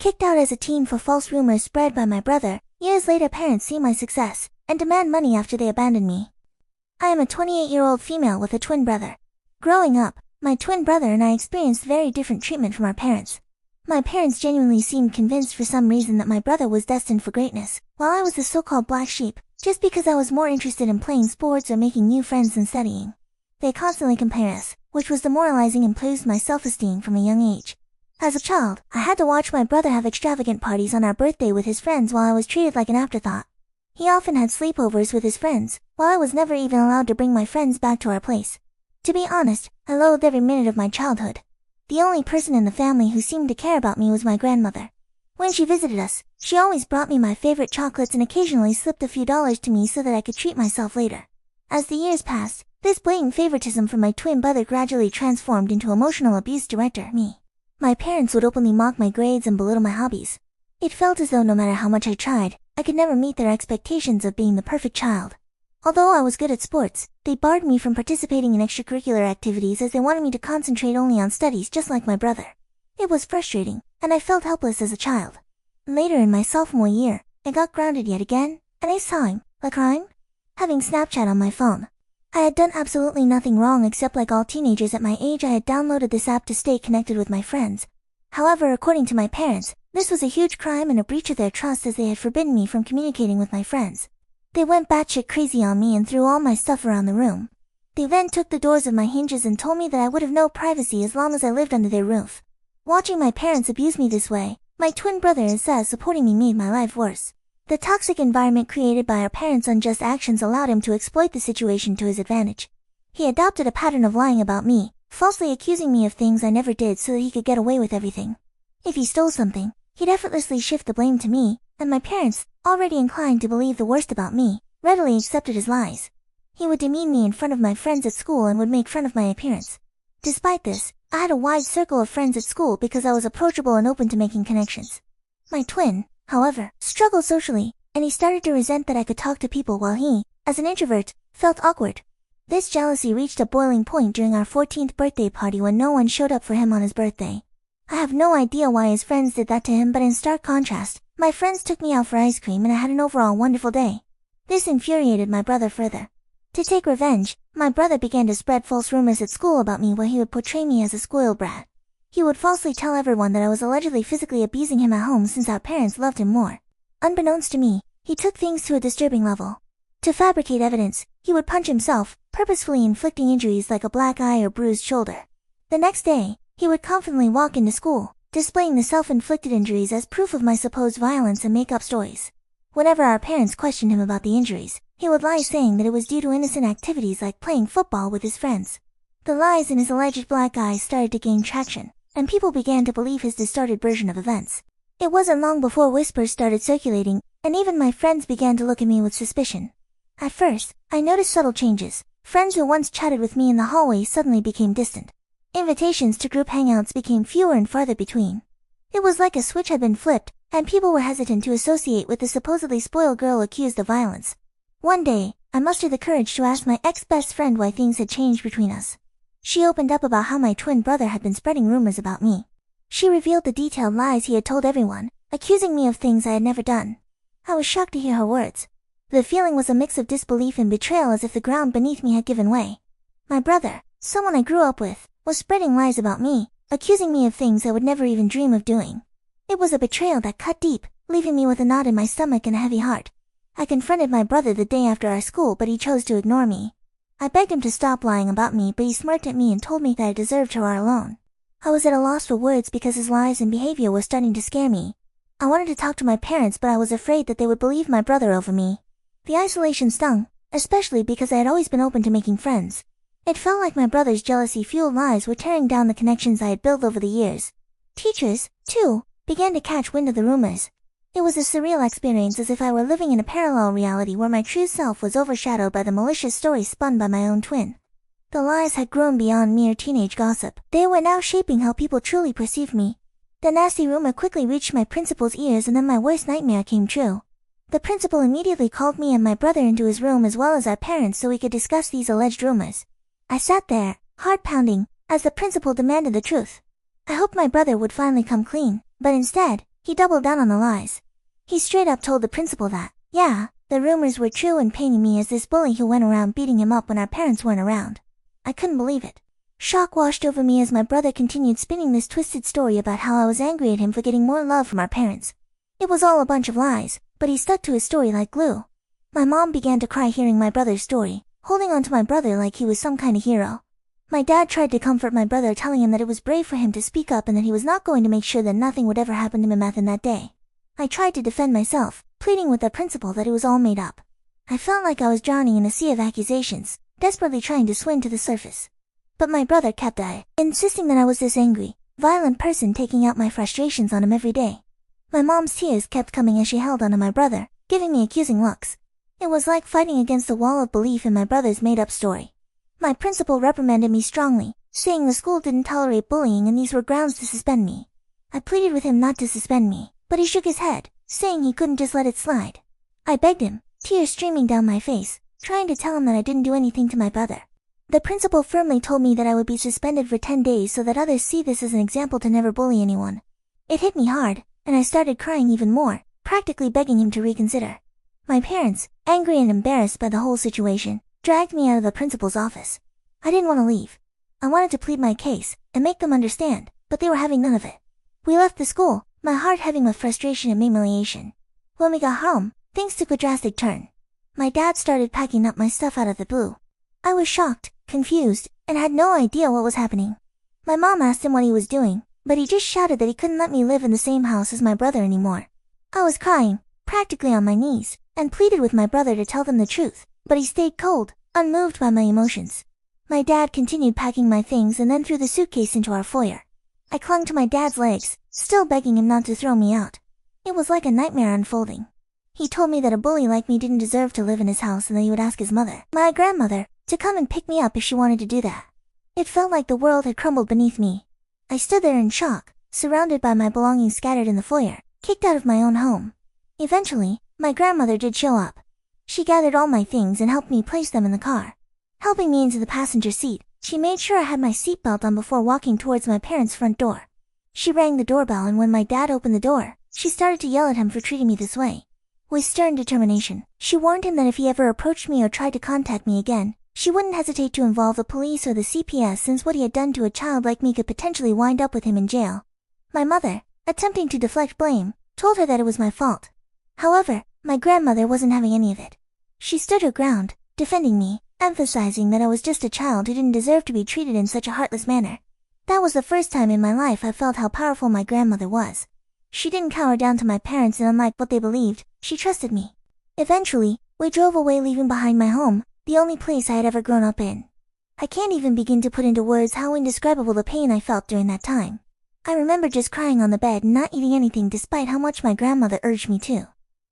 kicked out as a teen for false rumors spread by my brother. Years later, parents see my success and demand money after they abandon me. I am a 28-year-old female with a twin brother. Growing up, my twin brother and I experienced very different treatment from our parents. My parents genuinely seemed convinced for some reason that my brother was destined for greatness, while I was the so-called black sheep, just because I was more interested in playing sports or making new friends than studying. They constantly compared us, which was demoralizing and bruised my self-esteem from a young age. As a child, I had to watch my brother have extravagant parties on our birthday with his friends while I was treated like an afterthought. He often had sleepovers with his friends, while I was never even allowed to bring my friends back to our place. To be honest, I loathed every minute of my childhood. The only person in the family who seemed to care about me was my grandmother. When she visited us, she always brought me my favorite chocolates and occasionally slipped a few dollars to me so that I could treat myself later. As the years passed, this blatant favoritism from my twin brother gradually transformed into emotional abuse directed me. My parents would openly mock my grades and belittle my hobbies. It felt as though no matter how much I tried, I could never meet their expectations of being the perfect child. Although I was good at sports, they barred me from participating in extracurricular activities as they wanted me to concentrate only on studies just like my brother. It was frustrating, and I felt helpless as a child. Later in my sophomore year, I got grounded yet again, and I saw him, a crime? Having Snapchat on my phone. I had done absolutely nothing wrong except like all teenagers at my age I had downloaded this app to stay connected with my friends. However, according to my parents, this was a huge crime and a breach of their trust as they had forbidden me from communicating with my friends. They went batshit crazy on me and threw all my stuff around the room. They then took the doors of my hinges and told me that I would have no privacy as long as I lived under their roof. Watching my parents abuse me this way, my twin brother instead of supporting me made my life worse. The toxic environment created by our parents' unjust actions allowed him to exploit the situation to his advantage. He adopted a pattern of lying about me, falsely accusing me of things I never did so that he could get away with everything. If he stole something, he'd effortlessly shift the blame to me, and my parents, already inclined to believe the worst about me, readily accepted his lies. He would demean me in front of my friends at school and would make fun of my appearance. Despite this, I had a wide circle of friends at school because I was approachable and open to making connections. My twin, however, struggled socially, and he started to resent that I could talk to people while he, as an introvert, felt awkward. This jealousy reached a boiling point during our 14th birthday party when no one showed up for him on his birthday. I have no idea why his friends did that to him, but in stark contrast, my friends took me out for ice cream and I had an overall wonderful day. This infuriated my brother further. To take revenge, my brother began to spread false rumors at school about me where he would portray me as a spoiled brat. He would falsely tell everyone that I was allegedly physically abusing him at home since our parents loved him more. Unbeknownst to me, he took things to a disturbing level. To fabricate evidence, he would punch himself, purposefully inflicting injuries like a black eye or bruised shoulder. The next day, he would confidently walk into school, displaying the self-inflicted injuries as proof of my supposed violence and make up stories. Whenever our parents questioned him about the injuries, he would lie saying that it was due to innocent activities like playing football with his friends. The lies in his alleged black eye started to gain traction, and people began to believe his distorted version of events. It wasn't long before whispers started circulating, and even my friends began to look at me with suspicion. At first, I noticed subtle changes. Friends who once chatted with me in the hallway suddenly became distant. Invitations to group hangouts became fewer and farther between. It was like a switch had been flipped, and people were hesitant to associate with the supposedly spoiled girl accused of violence. One day, I mustered the courage to ask my ex-best friend why things had changed between us. She opened up about how my twin brother had been spreading rumors about me. She revealed the detailed lies he had told everyone, accusing me of things I had never done. I was shocked to hear her words. The feeling was a mix of disbelief and betrayal, as if the ground beneath me had given way. My brother, someone I grew up with, was spreading lies about me, accusing me of things I would never even dream of doing. It was a betrayal that cut deep, leaving me with a knot in my stomach and a heavy heart. I confronted my brother the day after our school, but he chose to ignore me. I begged him to stop lying about me, but he smirked at me and told me that I deserved her alone. I was at a loss for words because his lies and behavior were starting to scare me. I wanted to talk to my parents, but I was afraid that they would believe my brother over me. The isolation stung, especially because I had always been open to making friends. It felt like my brother's jealousy-fueled lies were tearing down the connections I had built over the years. Teachers, too, began to catch wind of the rumors. It was a surreal experience, as if I were living in a parallel reality where my true self was overshadowed by the malicious stories spun by my own twin. The lies had grown beyond mere teenage gossip. They were now shaping how people truly perceived me. The nasty rumor quickly reached my principal's ears, and then my worst nightmare came true. The principal immediately called me and my brother into his room as well as our parents so we could discuss these alleged rumors. I sat there, heart pounding, as the principal demanded the truth. I hoped my brother would finally come clean, but instead, He doubled down on the lies. He straight up told the principal that, yeah, the rumors were true and painting me as this bully who went around beating him up when our parents weren't around. I couldn't believe it. Shock washed over me as my brother continued spinning this twisted story about how I was angry at him for getting more love from our parents. It was all a bunch of lies, but he stuck to his story like glue. My mom began to cry hearing my brother's story, holding on to my brother like he was some kind of hero. My dad tried to comfort my brother, telling him that it was brave for him to speak up and that he was not going to make sure that nothing would ever happen to him in that day. I tried to defend myself, pleading with the principal that it was all made up. I felt like I was drowning in a sea of accusations, desperately trying to swim to the surface. But my brother kept insisting that I was this angry, violent person taking out my frustrations on him every day. My mom's tears kept coming as she held onto my brother, giving me accusing looks. It was like fighting against the wall of belief in my brother's made-up story. My principal reprimanded me strongly, saying the school didn't tolerate bullying and these were grounds to suspend me. I pleaded with him not to suspend me, but he shook his head, saying he couldn't just let it slide. I begged him, tears streaming down my face, trying to tell him that I didn't do anything to my brother. The principal firmly told me that I would be suspended for 10 days so that others see this as an example to never bully anyone. It hit me hard, and I started crying even more, practically begging him to reconsider. My parents, angry and embarrassed by the whole situation, dragged me out of the principal's office. I didn't want to leave. I wanted to plead my case and make them understand, but they were having none of it. We left the school, my heart heavy with frustration and humiliation. When we got home, things took a drastic turn. My dad started packing up my stuff out of the blue. I was shocked, confused, and had no idea what was happening. My mom asked him what he was doing, but he just shouted that he couldn't let me live in the same house as my brother anymore. I was crying, practically on my knees, and pleaded with my brother to tell them the truth, but he stayed cold, unmoved by my emotions. My dad continued packing my things and then threw the suitcase into our foyer. I clung to my dad's legs, still begging him not to throw me out. It was like a nightmare unfolding. He told me that a bully like me didn't deserve to live in his house and that he would ask his mother, my grandmother, to come and pick me up if she wanted to do that. It felt like the world had crumbled beneath me. I stood there in shock, surrounded by my belongings scattered in the foyer, kicked out of my own home. Eventually, my grandmother did show up. She gathered all my things and helped me place them in the car. Helping me into the passenger seat, she made sure I had my seatbelt on before walking towards my parents' front door. She rang the doorbell and when my dad opened the door, she started to yell at him for treating me this way. With stern determination, she warned him that if he ever approached me or tried to contact me again, she wouldn't hesitate to involve the police or the CPS since what he had done to a child like me could potentially wind up with him in jail. My mother, attempting to deflect blame, told her that it was my fault. However, my grandmother wasn't having any of it. She stood her ground, defending me, emphasizing that I was just a child who didn't deserve to be treated in such a heartless manner. That was the first time in my life I felt how powerful my grandmother was. She didn't cower down to my parents and unlike what they believed, she trusted me. Eventually, we drove away leaving behind my home, the only place I had ever grown up in. I can't even begin to put into words how indescribable the pain I felt during that time. I remember just crying on the bed and not eating anything despite how much my grandmother urged me to.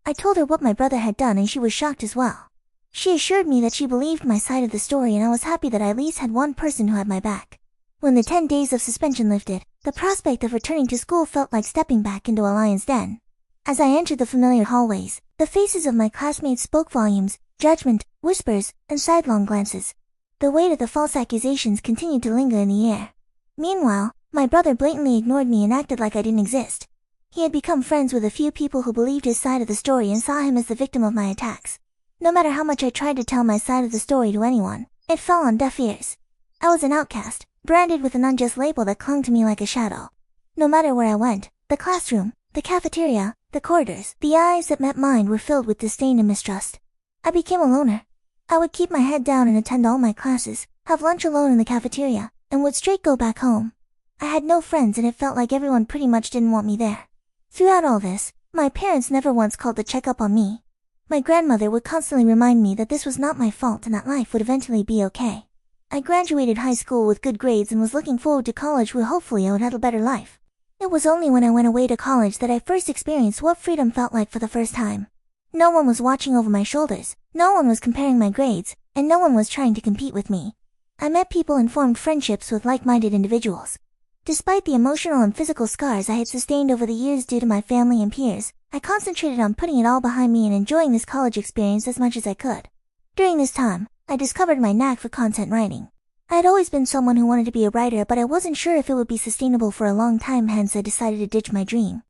I told her what my brother had done and she was shocked as well. She assured me that she believed my side of the story and I was happy that I at least had one person who had my back. When the 10 days of suspension lifted, the prospect of returning to school felt like stepping back into a lion's den. As I entered the familiar hallways, the faces of my classmates spoke volumes, judgment, whispers, and sidelong glances. The weight of the false accusations continued to linger in the air. Meanwhile, my brother blatantly ignored me and acted like I didn't exist. He had become friends with a few people who believed his side of the story and saw him as the victim of my attacks. No matter how much I tried to tell my side of the story to anyone, it fell on deaf ears. I was an outcast, branded with an unjust label that clung to me like a shadow. No matter where I went, the classroom, the cafeteria, the corridors, the eyes that met mine were filled with disdain and mistrust. I became a loner. I would keep my head down and attend all my classes, have lunch alone in the cafeteria, and would straight go back home. I had no friends and it felt like everyone pretty much didn't want me there. Throughout all this, my parents never once called to check up on me. My grandmother would constantly remind me that this was not my fault and that life would eventually be okay. I graduated high school with good grades and was looking forward to college where hopefully I would have a better life. It was only when I went away to college that I first experienced what freedom felt like for the first time. No one was watching over my shoulders, no one was comparing my grades, and no one was trying to compete with me. I met people and formed friendships with like-minded individuals. Despite the emotional and physical scars I had sustained over the years due to my family and peers, I concentrated on putting it all behind me and enjoying this college experience as much as I could. During this time, I discovered my knack for content writing. I had always been someone who wanted to be a writer, but I wasn't sure if it would be sustainable for a long time, hence I decided to ditch my dream.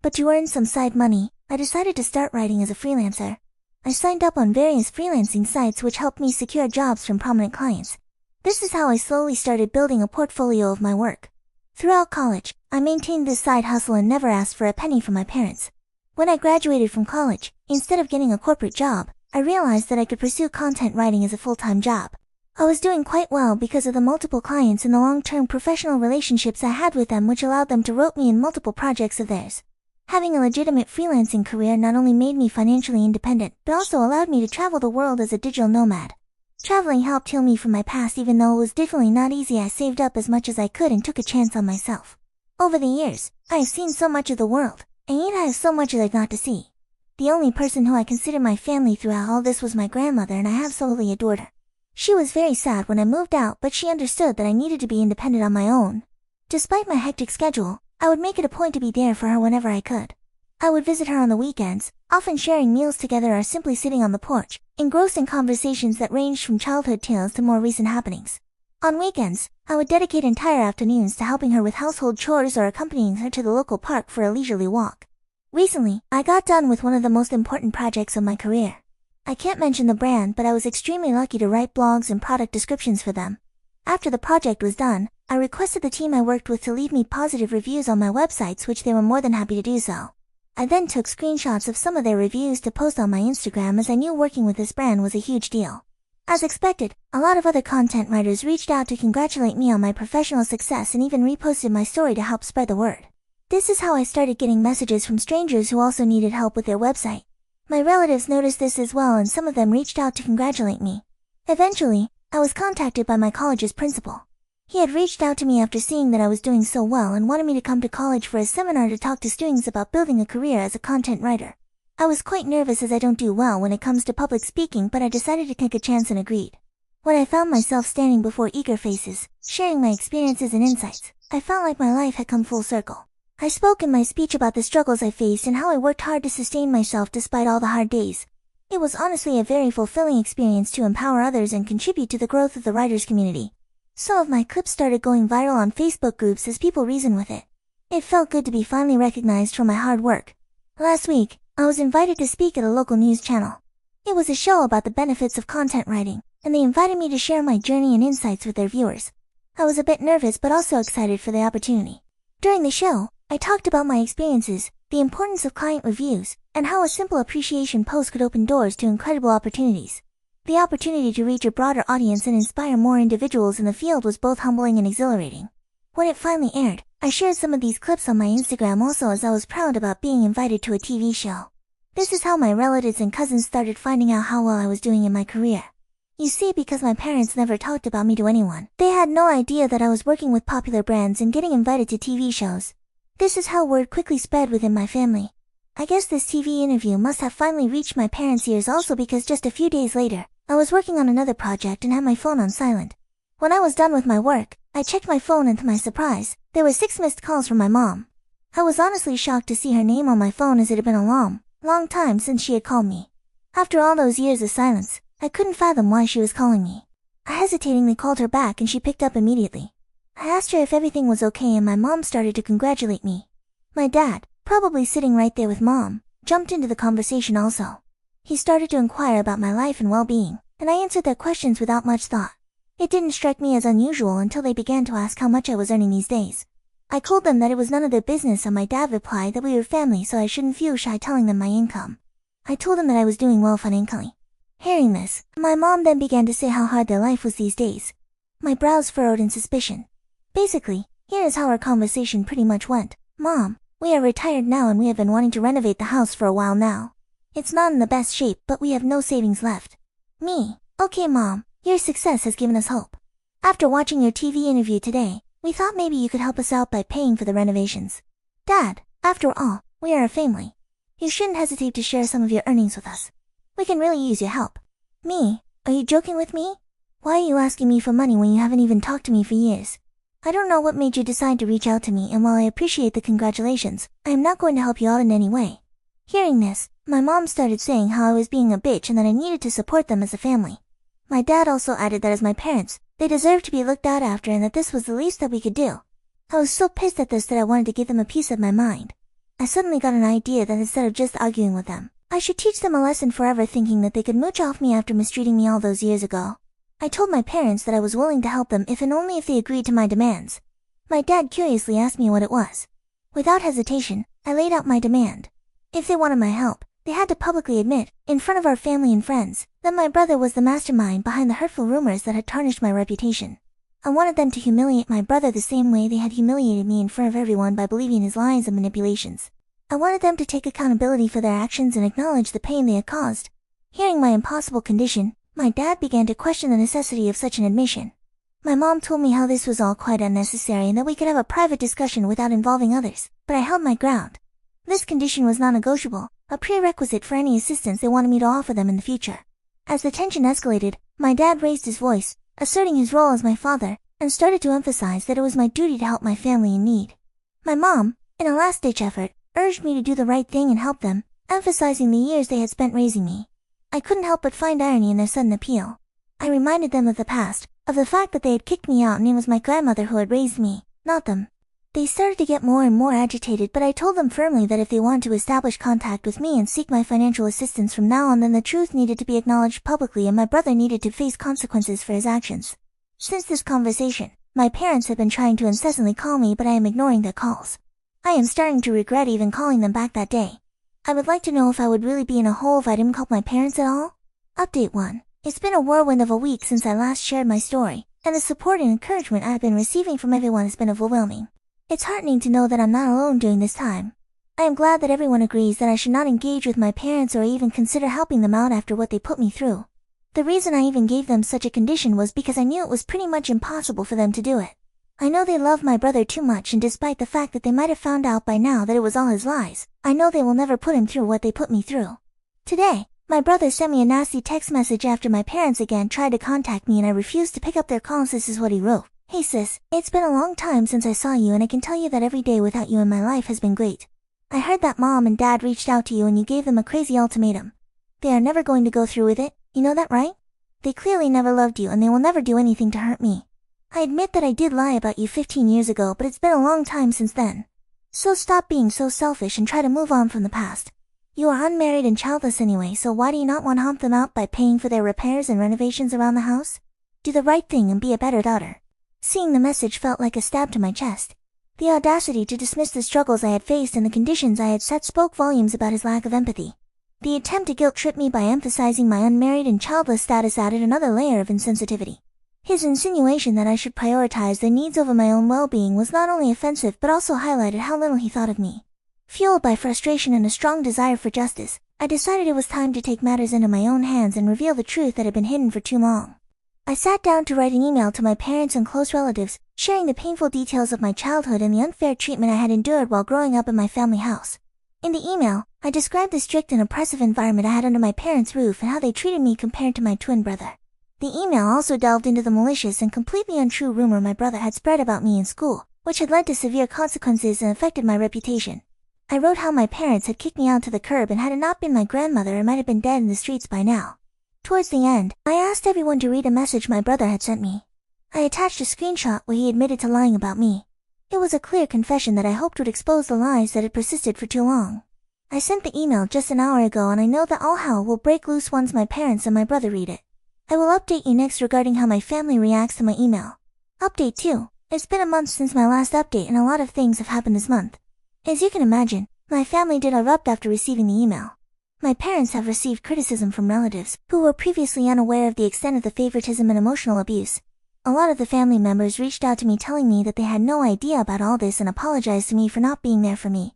But to earn some side money, I decided to start writing as a freelancer. I signed up on various freelancing sites which helped me secure jobs from prominent clients. This is how I slowly started building a portfolio of my work. Throughout college, I maintained this side hustle and never asked for a penny from my parents. When I graduated from college, instead of getting a corporate job, I realized that I could pursue content writing as a full-time job. I was doing quite well because of the multiple clients and the long-term professional relationships I had with them, which allowed them to rope me in multiple projects of theirs. Having a legitimate freelancing career not only made me financially independent, but also allowed me to travel the world as a digital nomad. Traveling helped heal me from my past, even though it was definitely not easy. I saved up as much as I could and took a chance on myself. Over the years, I have seen so much of the world, and yet I have so much that I've got to see. The only person who I consider my family throughout all this was my grandmother, and I absolutely adored her. She was very sad when I moved out, but she understood that I needed to be independent on my own. Despite my hectic schedule, I would make it a point to be there for her whenever I could. I would visit her on the weekends, often sharing meals together or simply sitting on the porch, engrossed in conversations that ranged from childhood tales to more recent happenings. On weekends, I would dedicate entire afternoons to helping her with household chores or accompanying her to the local park for a leisurely walk. Recently, I got done with one of the most important projects of my career. I can't mention the brand, but I was extremely lucky to write blogs and product descriptions for them. After the project was done, I requested the team I worked with to leave me positive reviews on my websites, which they were more than happy to do so. I then took screenshots of some of their reviews to post on my Instagram, as I knew working with this brand was a huge deal. As expected, a lot of other content writers reached out to congratulate me on my professional success and even reposted my story to help spread the word. This is how I started getting messages from strangers who also needed help with their website. My relatives noticed this as well, and some of them reached out to congratulate me. Eventually, I was contacted by my college's principal. He had reached out to me after seeing that I was doing so well and wanted me to come to college for a seminar to talk to students about building a career as a content writer. I was quite nervous as I don't do well when it comes to public speaking, but I decided to take a chance and agreed. When I found myself standing before eager faces, sharing my experiences and insights, I felt like my life had come full circle. I spoke in my speech about the struggles I faced and how I worked hard to sustain myself despite all the hard days. It was honestly a very fulfilling experience to empower others and contribute to the growth of the writers community. Some of my clips started going viral on Facebook groups as people reasoned with it. It felt good to be finally recognized for my hard work. Last week, I was invited to speak at a local news channel. It was a show about the benefits of content writing, and they invited me to share my journey and insights with their viewers. I was a bit nervous but also excited for the opportunity. During the show, I talked about my experiences, the importance of client reviews, and how a simple appreciation post could open doors to incredible opportunities. The opportunity to reach a broader audience and inspire more individuals in the field was both humbling and exhilarating. When it finally aired, I shared some of these clips on my Instagram also, as I was proud about being invited to a TV show. This is how my relatives and cousins started finding out how well I was doing in my career. You see, because my parents never talked about me to anyone, they had no idea that I was working with popular brands and getting invited to TV shows. This is how word quickly spread within my family. I guess this TV interview must have finally reached my parents' ears also, because just a few days later, I was working on another project and had my phone on silent. When I was done with my work, I checked my phone and to my surprise, there were 6 missed calls from my mom. I was honestly shocked to see her name on my phone, as it had been a long time since she had called me. After all those years of silence, I couldn't fathom why she was calling me. I hesitatingly called her back and she picked up immediately. I asked her if everything was okay and my mom started to congratulate me. My dad, probably sitting right there with mom, jumped into the conversation also. He started to inquire about my life and well-being, and I answered their questions without much thought. It didn't strike me as unusual until they began to ask how much I was earning these days. I told them that it was none of their business, and my dad replied that we were family, so I shouldn't feel shy telling them my income. I told them that I was doing well financially. Hearing this, my mom then began to say how hard their life was these days. My brows furrowed in suspicion. Basically, here is how our conversation pretty much went. Mom, we are retired now and we have been wanting to renovate the house for a while now. It's not in the best shape, but we have no savings left. Me, okay mom, your success has given us hope. After watching your TV interview today, we thought maybe you could help us out by paying for the renovations. Dad, after all, we are a family. You shouldn't hesitate to share some of your earnings with us. We can really use your help. Me, are you joking with me? Why are you asking me for money when you haven't even talked to me for years? I don't know what made you decide to reach out to me, and while I appreciate the congratulations, I am not going to help you out in any way. Hearing this, my mom started saying how I was being a bitch and that I needed to support them as a family. My dad also added that as my parents, they deserved to be looked out after and that this was the least that we could do. I was so pissed at this that I wanted to give them a piece of my mind. I suddenly got an idea that instead of just arguing with them, I should teach them a lesson forever, thinking that they could mooch off me after mistreating me all those years ago. I told my parents that I was willing to help them if and only if they agreed to my demands. My dad curiously asked me what it was. Without hesitation, I laid out my demand. If they wanted my help, they had to publicly admit, in front of our family and friends, that my brother was the mastermind behind the hurtful rumors that had tarnished my reputation. I wanted them to humiliate my brother the same way they had humiliated me in front of everyone by believing his lies and manipulations. I wanted them to take accountability for their actions and acknowledge the pain they had caused. Hearing my impossible condition, my dad began to question the necessity of such an admission. My mom told me how this was all quite unnecessary and that we could have a private discussion without involving others, but I held my ground. This condition was non-negotiable, a prerequisite for any assistance they wanted me to offer them in the future. As the tension escalated, my dad raised his voice, asserting his role as my father, and started to emphasize that it was my duty to help my family in need. My mom, in a last-ditch effort, urged me to do the right thing and help them, emphasizing the years they had spent raising me. I couldn't help but find irony in their sudden appeal. I reminded them of the past, of the fact that they had kicked me out and it was my grandmother who had raised me, not them. They started to get more and more agitated, but I told them firmly that if they wanted to establish contact with me and seek my financial assistance from now on, then the truth needed to be acknowledged publicly and my brother needed to face consequences for his actions. Since this conversation, my parents have been trying to incessantly call me, but I am ignoring their calls. I am starting to regret even calling them back that day. I would like to know if I would really be in a hole if I didn't call my parents at all. Update 1. It's been a whirlwind of a week since I last shared my story, and the support and encouragement I have been receiving from everyone has been overwhelming. It's heartening to know that I'm not alone during this time. I am glad that everyone agrees that I should not engage with my parents or even consider helping them out after what they put me through. The reason I even gave them such a condition was because I knew it was pretty much impossible for them to do it. I know they love my brother too much, and despite the fact that they might have found out by now that it was all his lies, I know they will never put him through what they put me through. Today, my brother sent me a nasty text message after my parents again tried to contact me and I refused to pick up their calls. This is what he wrote. Hey sis, it's been a long time since I saw you and I can tell you that every day without you in my life has been great. I heard that mom and dad reached out to you and you gave them a crazy ultimatum. They are never going to go through with it, you know that, right? They clearly never loved you and they will never do anything to hurt me. I admit that I did lie about you 15 years ago, but it's been a long time since then. So stop being so selfish and try to move on from the past. You are unmarried and childless anyway, so why do you not want to hump them out by paying for their repairs and renovations around the house? Do the right thing and be a better daughter. Seeing the message felt like a stab to my chest. The audacity to dismiss the struggles I had faced and the conditions I had set spoke volumes about his lack of empathy. The attempt to guilt-trip me by emphasizing my unmarried and childless status added another layer of insensitivity. His insinuation that I should prioritize their needs over my own well-being was not only offensive but also highlighted how little he thought of me. Fueled by frustration and a strong desire for justice, I decided it was time to take matters into my own hands and reveal the truth that had been hidden for too long. I sat down to write an email to my parents and close relatives, sharing the painful details of my childhood and the unfair treatment I had endured while growing up in my family house. In the email, I described the strict and oppressive environment I had under my parents' roof and how they treated me compared to my twin brother. The email also delved into the malicious and completely untrue rumor my brother had spread about me in school, which had led to severe consequences and affected my reputation. I wrote how my parents had kicked me out to the curb and had it not been my grandmother I might have been dead in the streets by now. Towards the end, I asked everyone to read a message my brother had sent me. I attached a screenshot where he admitted to lying about me. It was a clear confession that I hoped would expose the lies that had persisted for too long. I sent the email just an hour ago and I know that all hell will break loose once my parents and my brother read it. I will update you next regarding how my family reacts to my email. Update 2. It's been a month since my last update and a lot of things have happened this month. As you can imagine, my family did erupt after receiving the email. My parents have received criticism from relatives who were previously unaware of the extent of the favoritism and emotional abuse. A lot of the family members reached out to me telling me that they had no idea about all this and apologized to me for not being there for me.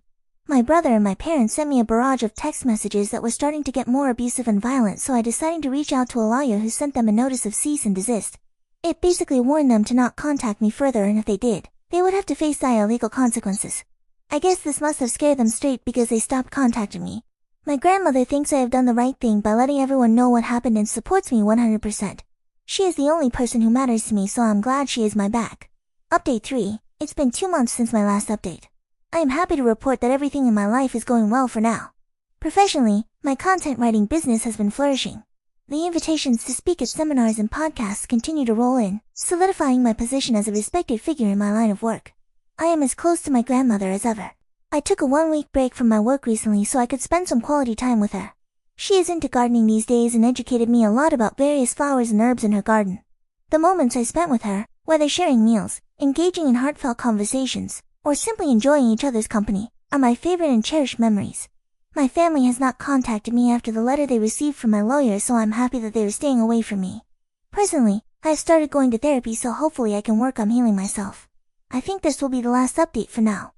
My brother and my parents sent me a barrage of text messages that were starting to get more abusive and violent, so I decided to reach out to a lawyer who sent them a notice of cease and desist. It basically warned them to not contact me further, and if they did, they would have to face dire legal consequences. I guess this must have scared them straight because they stopped contacting me. My grandmother thinks I have done the right thing by letting everyone know what happened and supports me 100%. She is the only person who matters to me, so I'm glad she is my back. Update 3. It's been 2 months since my last update. I am happy to report that everything in my life is going well for now. Professionally, my content writing business has been flourishing. The invitations to speak at seminars and podcasts continue to roll in, solidifying my position as a respected figure in my line of work. I am as close to my grandmother as ever. I took a 1-week break from my work recently so I could spend some quality time with her. She is into gardening these days and educated me a lot about various flowers and herbs in her garden. The moments I spent with her, whether sharing meals, engaging in heartfelt conversations, or simply enjoying each other's company, are my favorite and cherished memories. My family has not contacted me after the letter they received from my lawyer, so I'm happy that they are staying away from me. Personally, I have started going to therapy, so hopefully I can work on healing myself. I think this will be the last update for now.